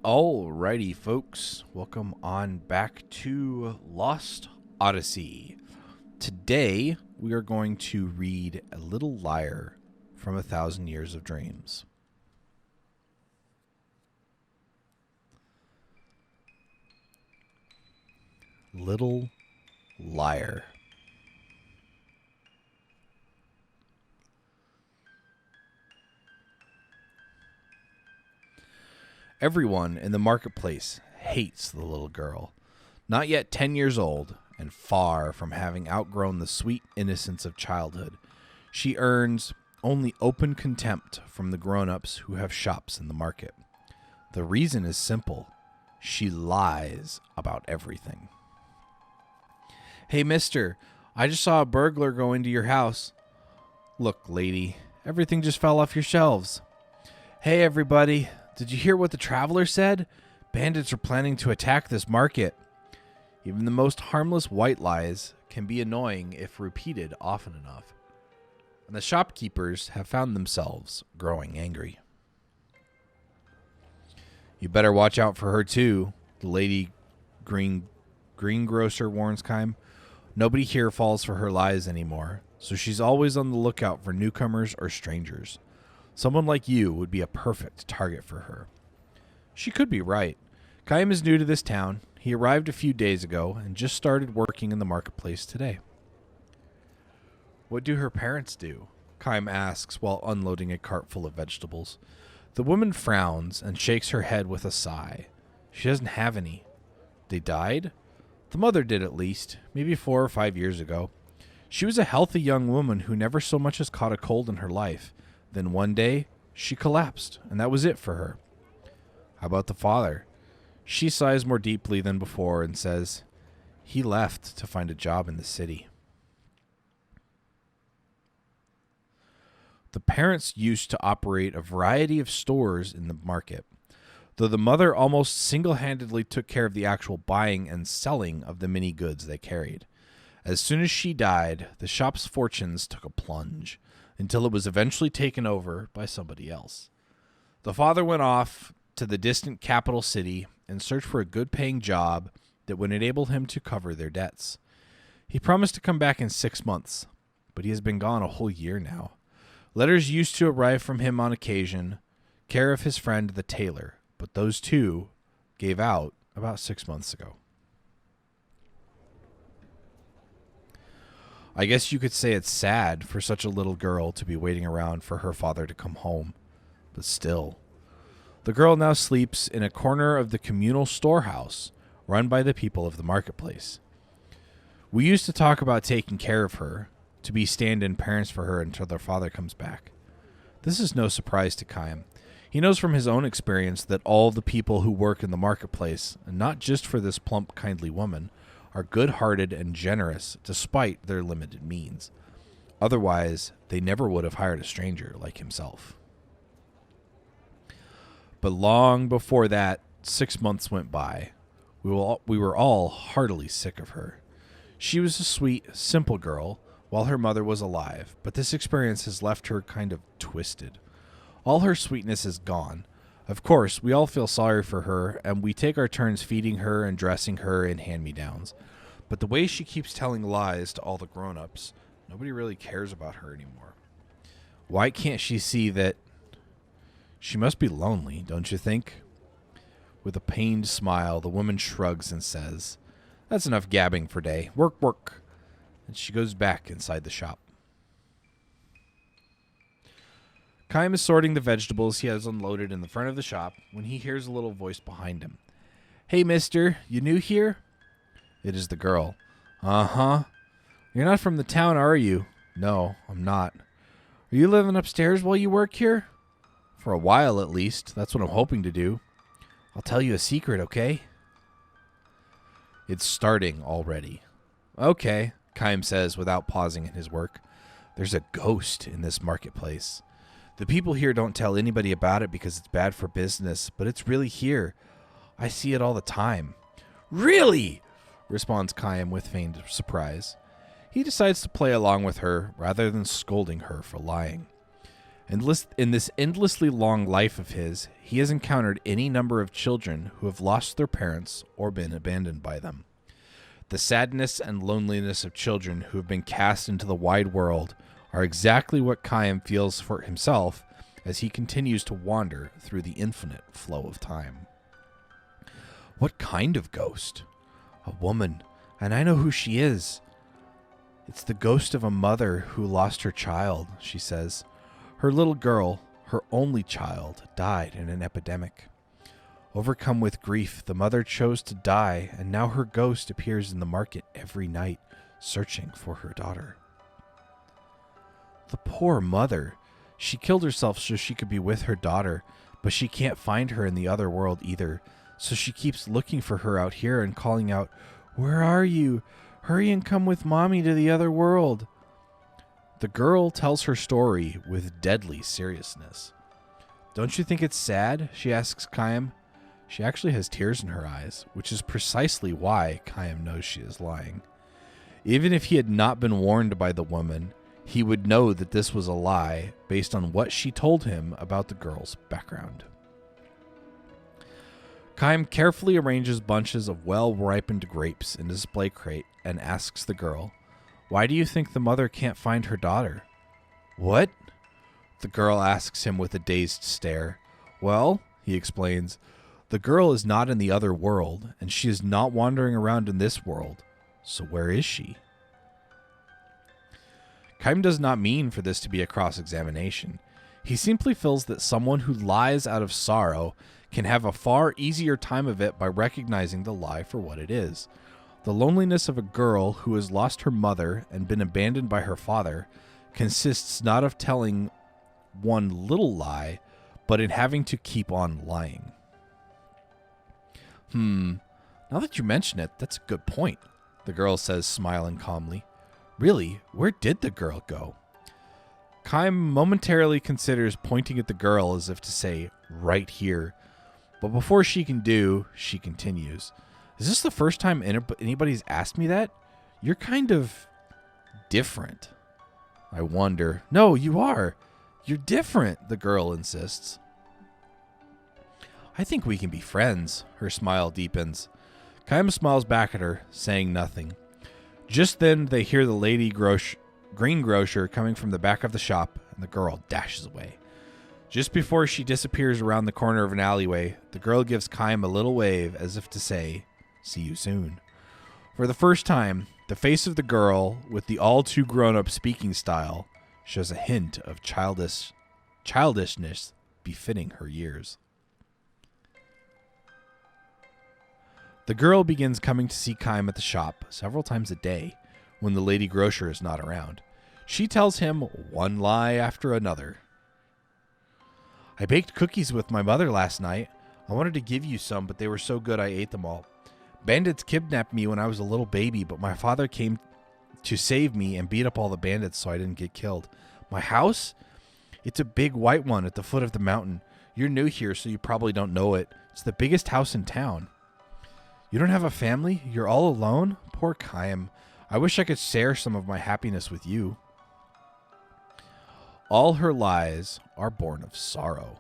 Alrighty, folks. Welcome on back to Lost Odyssey. Today, we are going to read A Little Liar from 1,000 Years of Dreams. Little Liar. Everyone in the marketplace hates the little girl, not yet 10 years old and far from having outgrown the sweet innocence of childhood. She earns only open contempt from the grown-ups who have shops in the market. The reason is simple. She lies about everything. Hey, mister, I just saw a burglar go into your house. Look, lady, everything just fell off your shelves. Hey, everybody. Did you hear what the traveler said? Bandits are planning to attack this market. Even the most harmless white lies can be annoying if repeated often enough. And the shopkeepers have found themselves growing angry. You better watch out for her too, the lady greengrocer warns Kime. Nobody here falls for her lies anymore, so she's always on the lookout for newcomers or strangers. Someone like you would be a perfect target for her. She could be right. Kime is new to this town. He arrived a few days ago and just started working in the marketplace today. What do her parents do? Kime asks while unloading a cart full of vegetables. The woman frowns and shakes her head with a sigh. She doesn't have any. They died? The mother did at least, maybe 4 or 5 years ago. She was a healthy young woman who never so much as caught a cold in her life. Then one day, she collapsed, and that was it for her. How about the father? She sighs more deeply than before and says, he left to find a job in the city. The parents used to operate a variety of stores in the market, though the mother almost single-handedly took care of the actual buying and selling of the many goods they carried. As soon as she died, the shop's fortunes took a plunge, until it was eventually taken over by somebody else. The father went off to the distant capital city and searched for a good-paying job that would enable him to cover their debts. He promised to come back in 6 months, but he has been gone a whole year now. Letters used to arrive from him on occasion, care of his friend the tailor, but those two gave out about 6 months ago. I guess you could say it's sad for such a little girl to be waiting around for her father to come home. But still. The girl now sleeps in a corner of the communal storehouse run by the people of the marketplace. We used to talk about taking care of her, to be stand-in parents for her until their father comes back. This is no surprise to Kime. He knows from his own experience that all the people who work in the marketplace, and not just for this plump, kindly woman, are good-hearted and generous despite their limited means. Otherwise, they never would have hired a stranger like himself. But long before that, 6 months went by. We were all heartily sick of her. She was a sweet, simple girl while her mother was alive, but this experience has left her kind of twisted. All her sweetness is gone. Of course, we all feel sorry for her, and we take our turns feeding her and dressing her in hand-me-downs. But the way she keeps telling lies to all the grown-ups, nobody really cares about her anymore. Why can't she see that she must be lonely, don't you think? With a pained smile, the woman shrugs and says, That's enough gabbing for day. Work, work. And she goes back inside the shop. Kime is sorting the vegetables he has unloaded in the front of the shop when he hears a little voice behind him. Hey, mister, you new here? It is the girl. Uh-huh. You're not from the town, are you? No, I'm not. Are you living upstairs while you work here? For a while, at least. That's what I'm hoping to do. I'll tell you a secret, okay? It's starting already. Okay, Kime says without pausing in his work. There's a ghost in this marketplace. The people here don't tell anybody about it because it's bad for business, but it's really here. I see it all the time. Really? Responds Kime with feigned surprise. He decides to play along with her rather than scolding her for lying. In this endlessly long life of his, he has encountered any number of children who have lost their parents or been abandoned by them. The sadness and loneliness of children who have been cast into the wide world are exactly what Chaim feels for himself as he continues to wander through the infinite flow of time. What kind of ghost? A woman, and I know who she is. It's the ghost of a mother who lost her child, she says. Her little girl, her only child, died in an epidemic. Overcome with grief, the mother chose to die, and now her ghost appears in the market every night, searching for her daughter. The poor mother. She killed herself so she could be with her daughter, but she can't find her in the other world either, so she keeps looking for her out here and calling out, "Where are you? Hurry and come with Mommy to the other world." The girl tells her story with deadly seriousness. "Don't you think it's sad?" she asks Chaim. She actually has tears in her eyes, which is precisely why Chaim knows she is lying. Even if he had not been warned by the woman, he would know that this was a lie based on what she told him about the girl's background. Chaim carefully arranges bunches of well-ripened grapes in a display crate and asks the girl, "Why do you think the mother can't find her daughter?" "What?" the girl asks him with a dazed stare. "Well," he explains, "the girl is not in the other world, and she is not wandering around in this world. So where is she?" Chaim does not mean for this to be a cross-examination. He simply feels that someone who lies out of sorrow can have a far easier time of it by recognizing the lie for what it is. The loneliness of a girl who has lost her mother and been abandoned by her father consists not of telling one little lie, but in having to keep on lying. Now that you mention it, that's a good point, the girl says, smiling calmly. Really, where did the girl go? Chaim momentarily considers pointing at the girl as if to say, right here. But before she can do, she continues. Is this the first time anybody's asked me that? You're kind of different. I wonder. No, you are. You're different, the girl insists. I think we can be friends. Her smile deepens. Chaim smiles back at her, saying nothing. Just then, they hear the greengrocer coming from the back of the shop, and the girl dashes away. Just before she disappears around the corner of an alleyway, the girl gives Chaim a little wave as if to say, "See you soon." For the first time, the face of the girl, with the all too grown-up speaking style, shows a hint of childishness befitting her years. The girl begins coming to see Chaim at the shop several times a day when the lady grocer is not around. She tells him one lie after another. I baked cookies with my mother last night. I wanted to give you some, but they were so good I ate them all. Bandits kidnapped me when I was a little baby, but my father came to save me and beat up all the bandits so I didn't get killed. My house? It's a big white one at the foot of the mountain. You're new here, so you probably don't know it. It's the biggest house in town. You don't have a family? You're all alone? Poor Chaim. I wish I could share some of my happiness with you. All her lies are born of sorrow.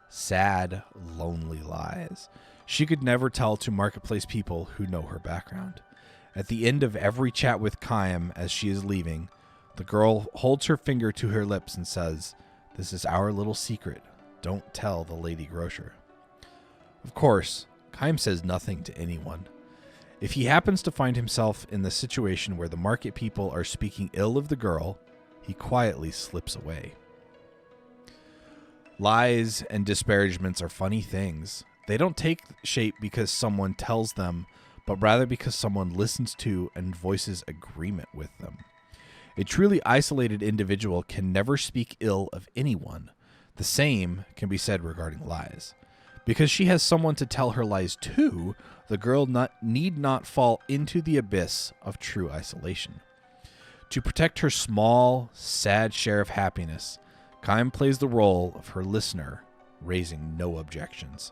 Sad, lonely lies. She could never tell to marketplace people who know her background. At the end of every chat with Chaim as she is leaving, the girl holds her finger to her lips and says, "This is our little secret. Don't tell the lady grocer." Of course, Chaim says nothing to anyone. If he happens to find himself in the situation where the market people are speaking ill of the girl, he quietly slips away. Lies and disparagements are funny things. They don't take shape because someone tells them, but rather because someone listens to and voices agreement with them. A truly isolated individual can never speak ill of anyone. The same can be said regarding lies. Because she has someone to tell her lies to, the girl need not fall into the abyss of true isolation. To protect her small, sad share of happiness, Chaim plays the role of her listener, raising no objections.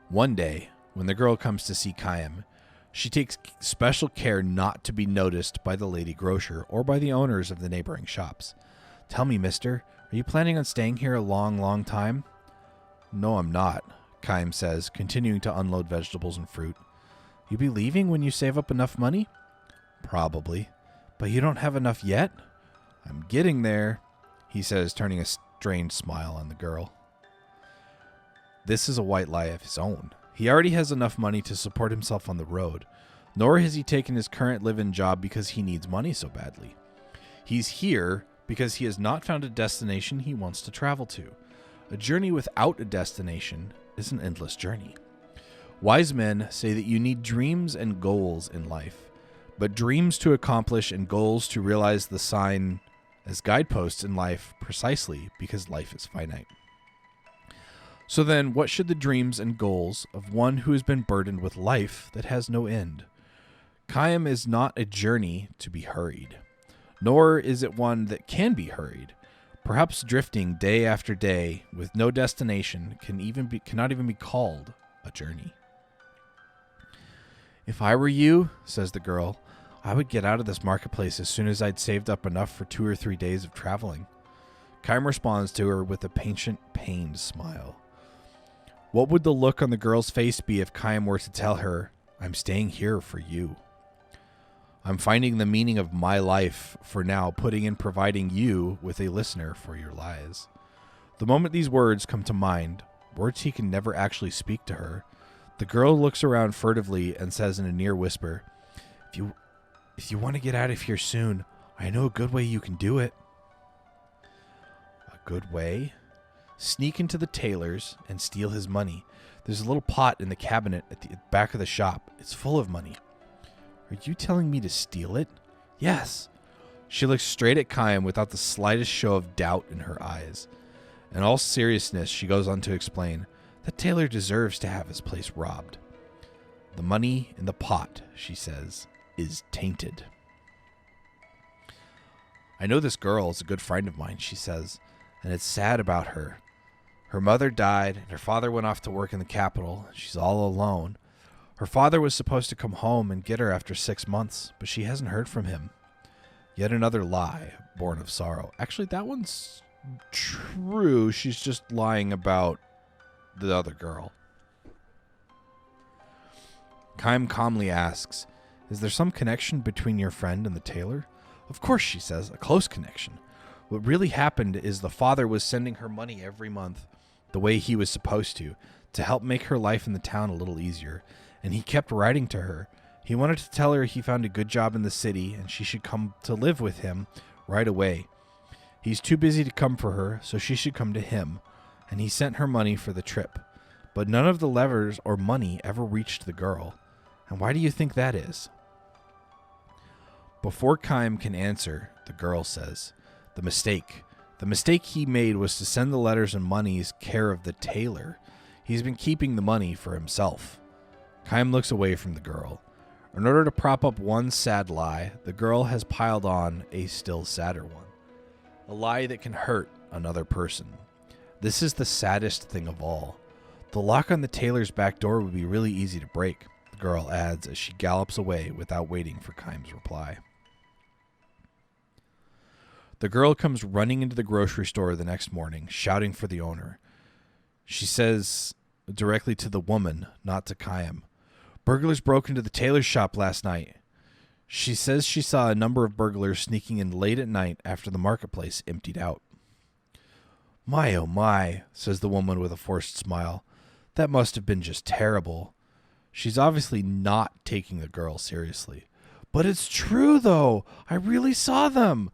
One day, when the girl comes to see Chaim, She takes special care not to be noticed by the lady grocer or by the owners of the neighboring shops. Tell me, mister, are you planning on staying here a long, long time? No, I'm not, Chaim says, continuing to unload vegetables and fruit. You be leaving when you save up enough money? Probably. But you don't have enough yet? I'm getting there, he says, turning a strange smile on the girl. This is a white lie of his own. He already has enough money to support himself on the road, nor has he taken his current live-in job because he needs money so badly. He's here because he has not found a destination he wants to travel to. A journey without a destination is an endless journey. Wise men say that you need dreams and goals in life, but dreams to accomplish and goals to realize the sign as guideposts in life precisely because life is finite. So then, what should the dreams and goals of one who has been burdened with life that has no end? Chaim is not a journey to be hurried, nor is it one that can be hurried. Perhaps drifting day after day with no destination cannot even be called a journey. If I were you, says the girl, I would get out of this marketplace as soon as I'd saved up enough for 2 or 3 days of traveling. Chaim responds to her with a patient, pained smile. What would the look on the girl's face be if Chaim were to tell her, I'm staying here for you? I'm finding the meaning of my life for now, putting in providing you with a listener for your lies. The moment these words come to mind, words he can never actually speak to her, the girl looks around furtively and says in a near whisper, If you want to get out of here soon, I know a good way you can do it. A good way? Sneak into the tailor's and steal his money. There's a little pot in the cabinet at the back of the shop. It's full of money. Are you telling me to steal it? Yes. She looks straight at Chaim without the slightest show of doubt in her eyes. In all seriousness, she goes on to explain, the tailor deserves to have his place robbed. The money in the pot, she says, is tainted. I know this girl is a good friend of mine, she says, and it's sad about her. Her mother died, and her father went off to work in the capital. She's all alone. Her father was supposed to come home and get her after 6 months, but she hasn't heard from him. Yet another lie, born of sorrow. Actually, that one's true. She's just lying about the other girl. Chaim calmly asks, is there some connection between your friend and the tailor? Of course, she says, a close connection. What really happened is the father was sending her money every month the way he was supposed to help make her life in the town a little easier, and he kept writing to her. He wanted to tell her he found a good job in the city and she should come to live with him right away. He's too busy to come for her, so she should come to him, and he sent her money for the trip. But none of the letters or money ever reached the girl. And why do you think that is? Before Chaim can answer, the girl says, The mistake he made was to send the letters and monies care of the tailor. He's been keeping the money for himself. Chaim looks away from the girl. In order to prop up one sad lie, the girl has piled on a still sadder one. A lie that can hurt another person. This is the saddest thing of all. The lock on the tailor's back door would be really easy to break, the girl adds as she gallops away without waiting for Chaim's reply. The girl comes running into the grocery store the next morning, shouting for the owner. She says directly to the woman, not to Chaim, burglars broke into the tailor's shop last night. She says she saw a number of burglars sneaking in late at night after the marketplace emptied out. My, oh my, says the woman with a forced smile. That must have been just terrible. She's obviously not taking the girl seriously. But it's true, though. I really saw them.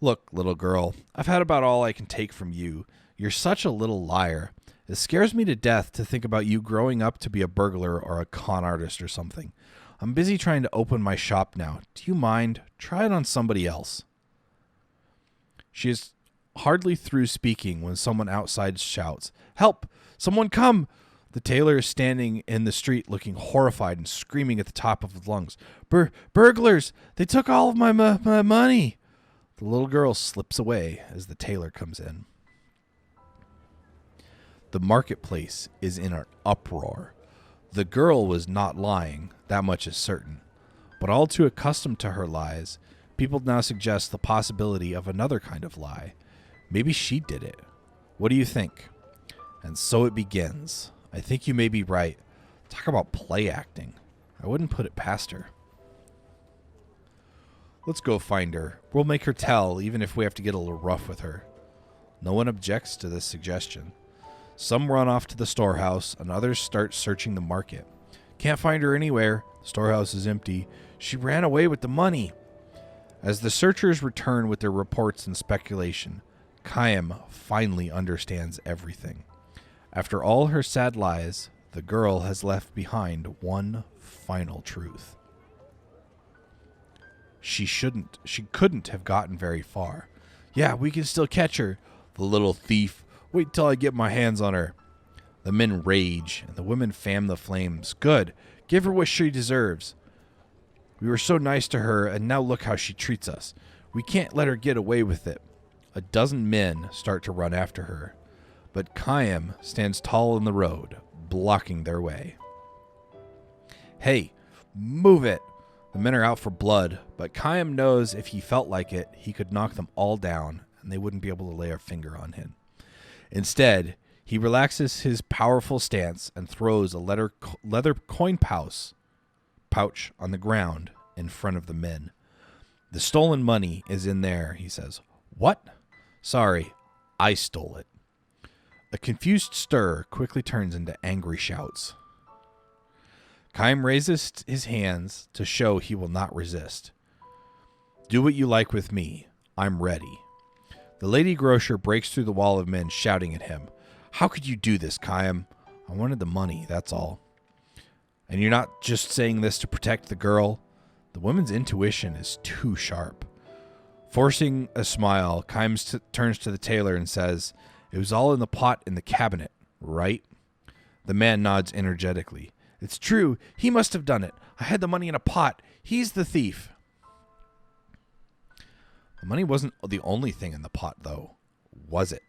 Look, little girl, I've had about all I can take from you. You're such a little liar. It scares me to death to think about you growing up to be a burglar or a con artist or something. I'm busy trying to open my shop now. Do you mind? Try it on somebody else. She is hardly through speaking when someone outside shouts, Help! Someone come! The tailor is standing in the street looking horrified and screaming at the top of his lungs. Burglars! They took all of my money! The little girl slips away as the tailor comes in. The marketplace is in an uproar. The girl was not lying, that much is certain. But all too accustomed to her lies, people now suggest the possibility of another kind of lie. Maybe she did it. What do you think? And so it begins. I think you may be right. Talk about play acting. I wouldn't put it past her. Let's go find her. We'll make her tell, even if we have to get a little rough with her. No one objects to this suggestion. Some run off to the storehouse, and others start searching the market. Can't find her anywhere. The storehouse is empty. She ran away with the money. As the searchers return with their reports and speculation, Chaim finally understands everything. After all her sad lies, the girl has left behind one final truth. She couldn't have gotten very far. Yeah, we can still catch her. The little thief. Wait till I get my hands on her. The men rage, and the women fan the flames. Good. Give her what she deserves. We were so nice to her, and now look how she treats us. We can't let her get away with it. A dozen men start to run after her, but Chaim stands tall in the road, blocking their way. Hey, move it! The men are out for blood, but Chaim knows if he felt like it, he could knock them all down, and they wouldn't be able to lay a finger on him. Instead, he relaxes his powerful stance and throws a leather coin pouch on the ground in front of the men. The stolen money is in there, he says. What? Sorry, I stole it. A confused stir quickly turns into angry shouts. Chaim raises his hands to show he will not resist. Do what you like with me. I'm ready. The lady grocer breaks through the wall of men shouting at him. How could you do this, Chaim? I wanted the money, that's all. And you're not just saying this to protect the girl? The woman's intuition is too sharp. Forcing a smile, Chaim turns to the tailor and says, It was all in the pot in the cabinet, right? The man nods energetically. It's true. He must have done it. I had the money in a pot. He's the thief. The money wasn't the only thing in the pot, though, was it?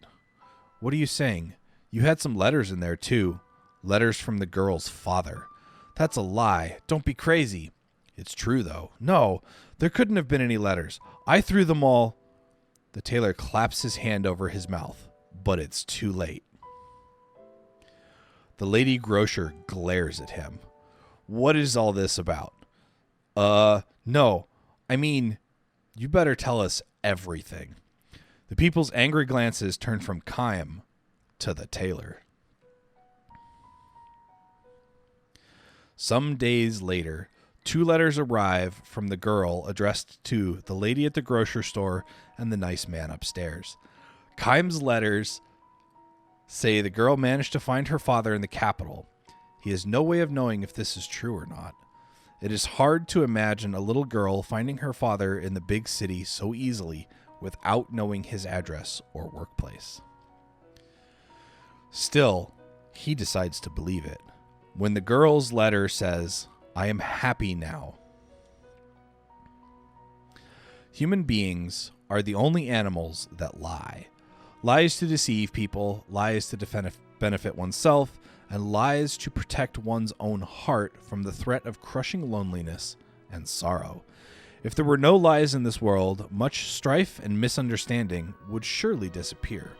What are you saying? You had some letters in there, too. Letters from the girl's father. That's a lie. Don't be crazy. It's true, though. No, there couldn't have been any letters. I threw them all. The tailor claps his hand over his mouth, but it's too late. The lady grocer glares at him. What is all this about? No. I mean, you better tell us everything. The people's angry glances turn from Chaim to the tailor. Some days later, 2 letters arrive from the girl addressed to the lady at the grocery store and the nice man upstairs. Chaim's letters say the girl managed to find her father in the capital. He has no way of knowing if this is true or not. It is hard to imagine a little girl finding her father in the big city so easily without knowing his address or workplace. Still, he decides to believe it. When the girl's letter says, I am happy now. Human beings are the only animals that lie. Lies to deceive people, lies to benefit oneself, and lies to protect one's own heart from the threat of crushing loneliness and sorrow. If there were no lies in this world, much strife and misunderstanding would surely disappear.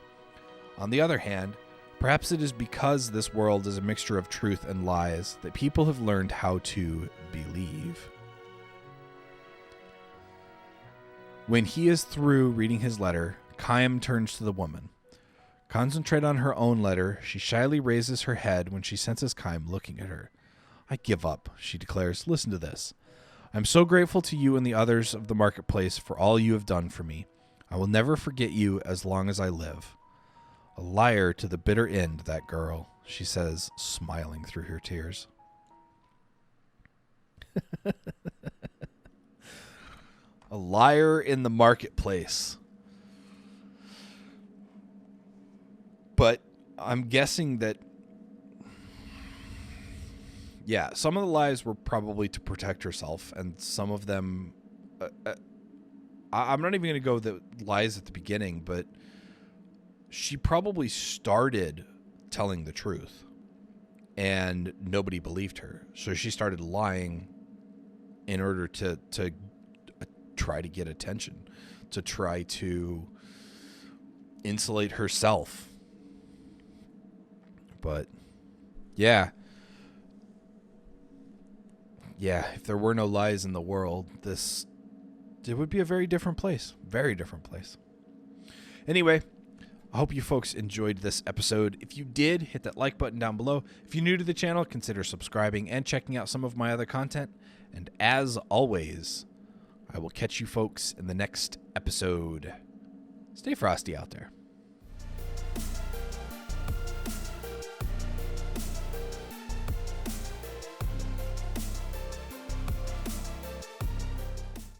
On the other hand, perhaps it is because this world is a mixture of truth and lies that people have learned how to believe. When he is through reading his letter, Chaim turns to the woman. Concentrate on her own letter. She shyly raises her head when she senses Chaim looking at her. I give up, she declares. Listen to this. I'm so grateful to you and the others of the marketplace for all you have done for me. I will never forget you as long as I live. A liar to the bitter end, that girl, she says, smiling through her tears. A liar in the marketplace. But I'm guessing that, yeah, some of the lies were probably to protect herself, and some of them, I'm not even going to go with the lies at the beginning, but she probably started telling the truth. and nobody believed her. So she started lying in order to try to get attention, to try to insulate herself. But yeah, if there were no lies in the world, it would be a very different place. Very different place. Anyway, I hope you folks enjoyed this episode. If you did, hit that like button down below. If you're new to the channel, consider subscribing and checking out some of my other content. And as always, I will catch you folks in the next episode. Stay frosty out there.